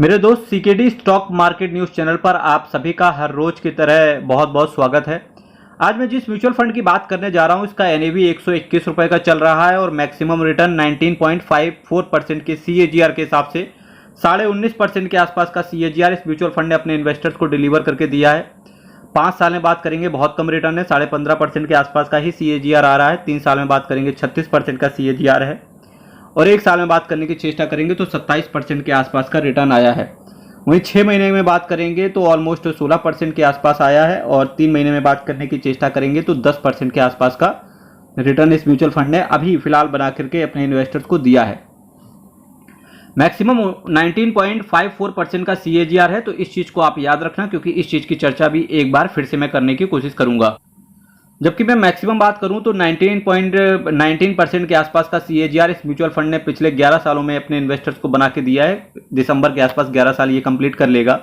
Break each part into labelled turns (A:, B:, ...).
A: मेरे दोस्त CKD stock market news channel पर आप सभी का हर रोज की तरह बहुत बहुत स्वागत है। आज मैं जिस म्यूचुअल फंड की बात करने जा रहा हूं इसका एनएवी 121 रुपये का चल रहा है और मैक्सिमम रिटर्न 19.54% के सीएजीआर के हिसाब से 19.5% के आसपास का सीएजीआर इस म्यूचुअल फंड ने अपने इन्वेस्टर्स को डिलीवर करके दिया है। 5 साल में बात करेंगे बहुत कम रिटर्न है, 15.5% के आसपास का ही सीएजीआर आ रहा है। 3 साल में बात करेंगे 36% का सीएजीआर है और 1 साल में बात करने की चेष्टा करेंगे तो 27% के आसपास का रिटर्न आया है। वहीं 6 महीने में बात करेंगे तो ऑलमोस्ट 16% के आसपास आया है और 3 महीने में बात करने की चेष्टा करेंगे तो 10% के आसपास का रिटर्न इस म्यूचुअल फंड ने अभी फिलहाल बना करके अपने इन्वेस्टर्स को दिया है। मैक्सिमम 19.54% का सीएजीआर है, तो इस चीज़ को आप याद रखना क्योंकि इस चीज़ की चर्चा भी एक बार फिर से मैं करने की कोशिश करूंगा। जबकि मैं मैक्सिमम बात करूं तो 19.19% के आसपास का सीएजीआर इस म्यूचुअल फंड ने पिछले 11 सालों में अपने इन्वेस्टर्स को बना के दिया है। दिसंबर के आसपास 11 साल ये कंप्लीट कर लेगा।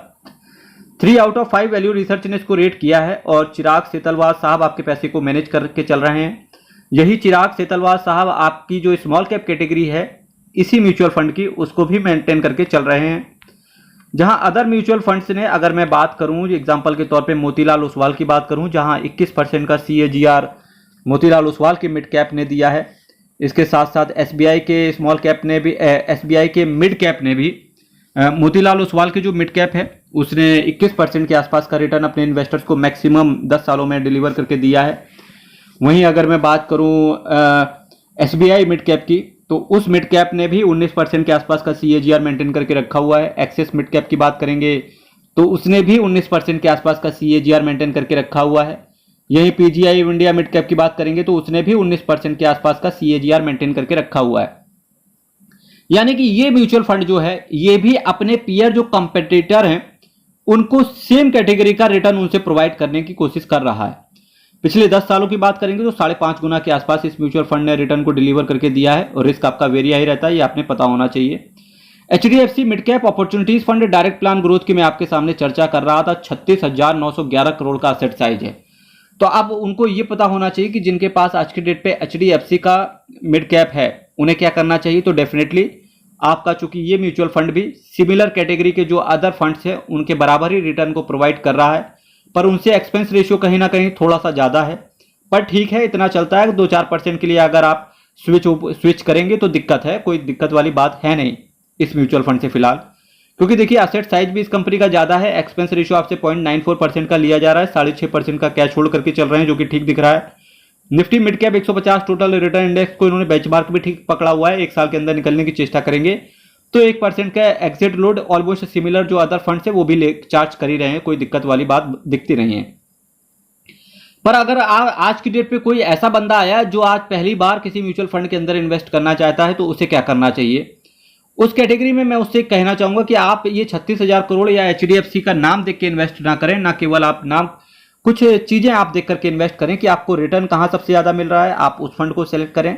A: 3 आउट ऑफ 5 वैल्यू रिसर्च ने इसको रेट किया है और चिराग सेतलवाल साहब आपके पैसे को मैनेज करके चल रहे हैं। यही चिराग सेतलवाल साहब आपकी जो स्मॉल कैप कैटेगरी है इसी म्यूचुअल फंड की, उसको भी मेंटेन करके चल रहे हैं। जहां अदर म्यूचुअल फंड्स ने, अगर मैं बात करूं एग्जांपल के तौर पे मोतीलाल ओसवाल की बात करूं, जहां 21% का सीएजीआर मोतीलाल ओसवाल के मिड कैप ने दिया है। इसके साथ साथ एसबीआई के स्मॉल कैप ने भी, एसबीआई के मिड कैप ने भी मोतीलाल ओसवाल की जो मिड कैप है उसने 21% के आसपास का रिटर्न अपने इन्वेस्टर्स को मैक्सिमम 10 सालों में डिलीवर करके दिया है। वहीं अगर मैं बात करूं एसबीआई मिड कैप की तो उस मिड कैप ने भी 19% के आसपास का सीएजीआर मेंटेन करके रखा हुआ है। एक्सिस मिड कैप की बात करेंगे तो उसने भी 19% के आसपास का सीएजीआर मेंटेन करके रखा हुआ है। यही पीजीआई इंडिया मिड कैप की बात करेंगे तो उसने भी 19% के आसपास का सीएजीआर मेंटेन करके रखा हुआ है। यानी कि ये म्यूचुअल फंड जो है ये भी अपने पीयर जो कंपेटिटर हैं उनको सेम कैटेगरी का रिटर्न उनसे प्रोवाइड करने की कोशिश कर रहा है। पिछले 10 सालों की बात करेंगे तो 5.5 गुना के आसपास इस म्यूचुअल फंड ने रिटर्न को डिलीवर करके दिया है और रिस्क आपका वेरी हाई रहता है, ये आपने पता होना चाहिए। HDFC mid cap opportunities fund direct plan growth की मैं आपके सामने चर्चा कर रहा था। 36,911 करोड़ का असेट साइज है। तो अब उनको ये पता होना चाहिए कि जिनके पास आज की डेट पे एचडीएफसी का मिड कैप है उन्हें क्या करना चाहिए। तो डेफिनेटली आपका, चूंकि ये म्यूचुअल फंड भी सिमिलर कैटेगरी के जो अदर फंड्स है उनके बराबर ही रिटर्न को प्रोवाइड कर रहा है, पर उनसे एक्सपेंस रेशियो कहीं ना कहीं थोड़ा सा ज्यादा है। पर ठीक है, इतना चलता है। 2-4% के लिए अगर आप स्विच करेंगे तो दिक्कत है, कोई दिक्कत वाली बात है नहीं इस म्यूचुअल फंड से फिलहाल, क्योंकि देखिए असेट साइज भी इस कंपनी का ज्यादा है। एक्सपेंस रेशियो आपसे 0.94% का लिया जा रहा है, 6.5% का कैश होल्ड करके चल रहे हैं जो कि ठीक दिख रहा है। Nifty mid cap 150 total return index को इन्होंने बेंचमार्क भी ठीक पकड़ा हुआ है। 1 साल के अंदर निकलने की चेष्टा करेंगे तो 1% का एग्जिट लोड ऑलमोस्ट सिमिलर जो अदर फंड्स है वो भी चार्ज कर ही रहे हैं, कोई दिक्कत वाली बात दिखती नहीं है। पर अगर आज की डेट पे कोई ऐसा बंदा आया जो आज पहली बार किसी म्यूचुअल फंड के अंदर इन्वेस्ट करना चाहता है तो उसे क्या करना चाहिए, उस कैटेगरी में मैं उससे कहना चाहूंगा कि आप ये 36,000 करोड़ या एचडीएफसी का नाम देख के इन्वेस्ट ना करें। ना केवल आप नाम, कुछ चीजें आप देख करके इन्वेस्ट करें कि आपको रिटर्न कहां सबसे ज्यादा मिल रहा है, आप उस फंड को सेलेक्ट करें।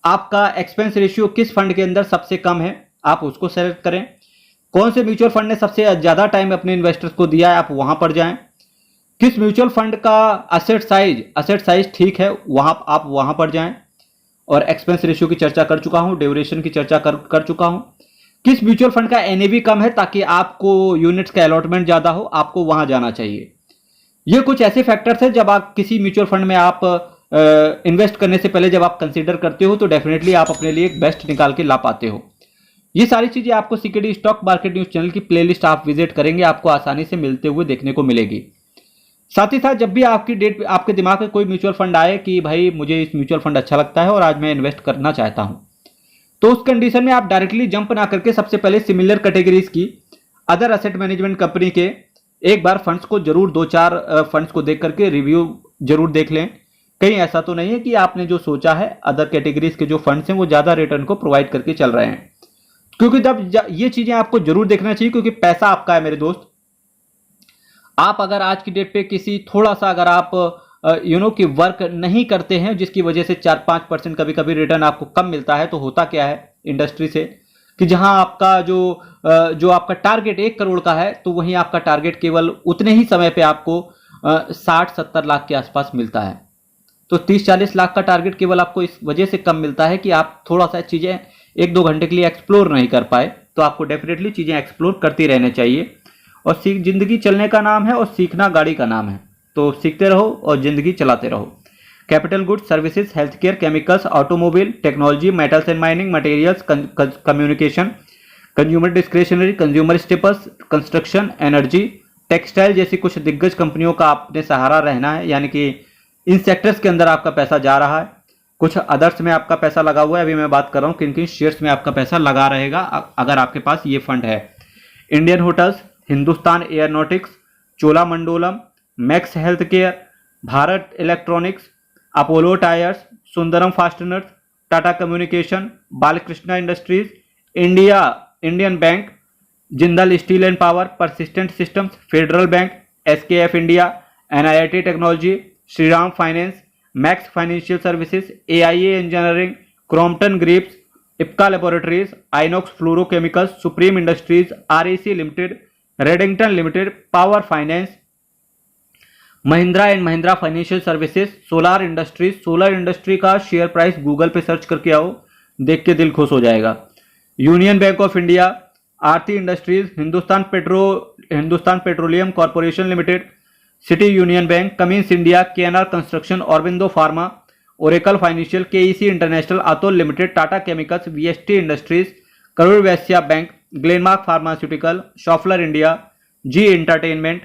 A: आपका एक्सपेंस रेशियो किस फंड के अंदर सबसे कम है आप उसको सेलेक्ट करें। कौन से म्यूचुअल फंड ने सबसे ज्यादा टाइम अपने इन्वेस्टर्स को दिया है आप वहां पर जाएं। किस म्यूचुअल फंड का असेट साइज ठीक है आप वहां पर जाएं। और एक्सपेंस रेशियो की चर्चा कर चुका हूं, ड्यूरेशन की चर्चा कर चुका हूं। किस म्यूचुअल फंड का एनएवी कम है ताकि आपको यूनिट्स का अलॉटमेंट ज्यादा हो, आपको वहां जाना चाहिए। ये कुछ ऐसे फैक्टर्स हैं जब आप किसी म्यूचुअल फंड में आप इन्वेस्ट करने से पहले जब आप कंसीडर करते हो तो डेफिनेटली आप अपने लिए एक बेस्ट निकाल के ला पाते हो। ये सारी चीजें आपको CKD stock market news channel की प्लेलिस्ट आप विजिट करेंगे आपको आसानी से मिलते हुए देखने को मिलेगी। साथ ही साथ जब भी आपके दिमाग में कोई म्यूचुअल फंड आए कि भाई मुझे इस म्यूचुअल फंड अच्छा लगता है और आज मैं इन्वेस्ट करना चाहता हूं, तो उस कंडीशन में आप डायरेक्टली जंप ना करके सबसे पहले सिमिलर कैटेगरीज की अदर एसेट मैनेजमेंट कंपनी के एक बार फंड्स को जरूर 2-4 फंड्स को देख करके रिव्यू जरूर देख लें। कहीं ऐसा तो नहीं है कि आपने जो सोचा है अदर कैटेगरीज के जो फंड्स हैं वो ज्यादा रिटर्न को प्रोवाइड करके चल रहे हैं, क्योंकि तब ये चीजें आपको जरूर देखना चाहिए क्योंकि पैसा आपका है मेरे दोस्त। आप अगर आज की डेट पे किसी थोड़ा सा अगर आप कि वर्क नहीं करते हैं जिसकी वजह से 4-5% कभी कभी रिटर्न आपको कम मिलता है, तो होता क्या है इंडस्ट्री से कि जहां आपका जो आपका टारगेट 1 करोड़ का है तो वहीं आपका टारगेट केवल उतने ही समय पे आपको 60-70 लाख के आसपास मिलता है। तो 30-40 लाख का टारगेट केवल आपको इस वजह से कम मिलता है कि आप थोड़ा सा चीजें 1-2 घंटे के लिए एक्सप्लोर नहीं कर पाए, तो आपको डेफिनेटली चीज़ें एक्सप्लोर करती रहनी चाहिए। और जिंदगी चलने का नाम है और सीखना गाड़ी का नाम है, तो सीखते रहो और ज़िंदगी चलाते रहो। Capital goods, services, health care, chemicals, automobile, technology, metals and mining, materials, communication, consumer discretionary, consumer staples, construction, energy, textile जैसी कुछ दिग्गज कंपनियों का आपने सहारा रहना है, यानी कि इन सेक्टर्स के अंदर आपका पैसा जा रहा है। कुछ अदर्स में आपका पैसा लगा हुआ है। अभी मैं बात कर रहा हूँ किन किन शेयर्स में आपका पैसा लगा रहेगा अगर आपके पास ये फंड है। Indian Hotels, Hindustan Aeronautics, Cholamandalam, Max Health Care, Bharat Electronics, Apollo Tyres, Sundaram Fasteners, Tata Communication, Balkrishna Industries, Indian Bank, Jindal Steel and Power, Persistent Systems, Federal Bank, SKF India, NIIT Technology, Shriram Finance, Max Financial Services, AIA Engineering, Crompton Grips, Ipca Laboratories, Inox Fluorochemicals, Supreme Industries, REC Limited, Redington Limited, Power Finance, Mahindra and Mahindra Financial Services, Solar Industries. Solar industry का share price Google पे search करके आओ, देख के दिल खुश हो जाएगा। Union Bank of India, Aarti Industries, Hindustan Petroleum Corporation Limited, City Union Bank, Cummins India, KNR Construction, Aurobindo Pharma, Oracle Financial, KEC International, Atul Limited, Tata Chemicals, VST Industries, Karur Vysya Bank, Glenmark Pharmaceutical, Schaeffler India, Zee Entertainment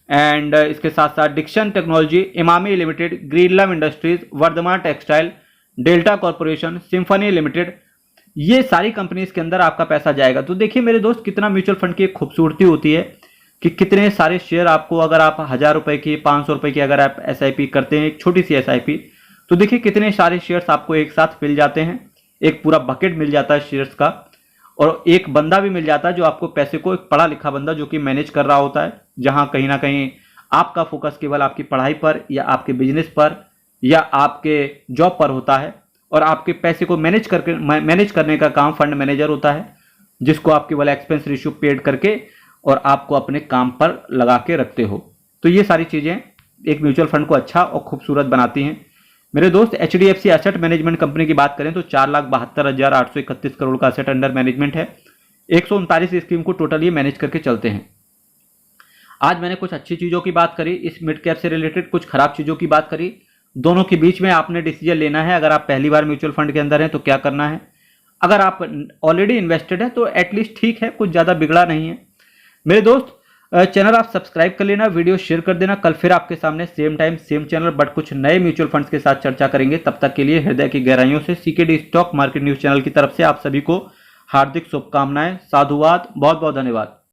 A: and इसके साथ साथ Dixon Technology, Emami Limited, Greenlam Industries, Vardhman Textile, Delta Corporation, Symphony Limited, ये सारी companies के अंदर आपका पैसा जाएगा। तो देखिए मेरे दोस्त, कितना म्यूचुअल फंड की एक खूबसूरती होती है कि कितने सारे शेयर आपको, अगर आप 1000 रुपए की, 500 रुपए की अगर आप एसआईपी करते हैं, एक छोटी सी एसआईपी, तो देखिए कितने सारे शेयर्स आपको एक साथ मिल जाते हैं। एक पूरा बकेट मिल जाता है शेयर्स का, और एक बंदा भी मिल जाता है जो आपको पैसे को, एक पढ़ा लिखा बंदा जो कि मैनेज कर रहा होता है, जहां कहीं ना कहीं आपका फोकस केवल आपकी पढ़ाई पर या आपके बिजनेस पर या आपके जॉब पर होता है, और आपके पैसे को मैनेज करने का काम फंड मैनेजर होता है, जिसको आप केवल एक्सपेंस रेशियो पेड करके और आपको अपने काम पर लगा के रखते हो। तो ये सारी चीज़ें एक म्यूचुअल फंड को अच्छा और खूबसूरत बनाती हैं। मेरे दोस्त, एचडीएफसी एसेट मैनेजमेंट कंपनी की बात करें तो 4,72,831 करोड़ का एसेट अंडर मैनेजमेंट है। 139 स्कीम को टोटल ये मैनेज करके चलते हैं। आज मैंने कुछ अच्छी चीज़ों की बात करी, इस मिड कैप से रिलेटेड कुछ खराब चीज़ों की बात करी। दोनों के बीच में आपने डिसीजन लेना है। अगर आप पहली बार म्यूचुअल फंड के अंदर हैं तो क्या करना है, अगर आप ऑलरेडी इन्वेस्टेड है तो एटलीस्ट ठीक है, कुछ ज़्यादा बिगड़ा नहीं है। मेरे दोस्त, चैनल आप सब्सक्राइब कर लेना, वीडियो शेयर कर देना। कल फिर आपके सामने same time same channel but कुछ नए म्यूचुअल फंड्स के साथ चर्चा करेंगे। तब तक के लिए हृदय की गहराइयों से CKD stock market news channel की तरफ से आप सभी को हार्दिक शुभकामनाएं। साधुवाद, बहुत बहुत धन्यवाद।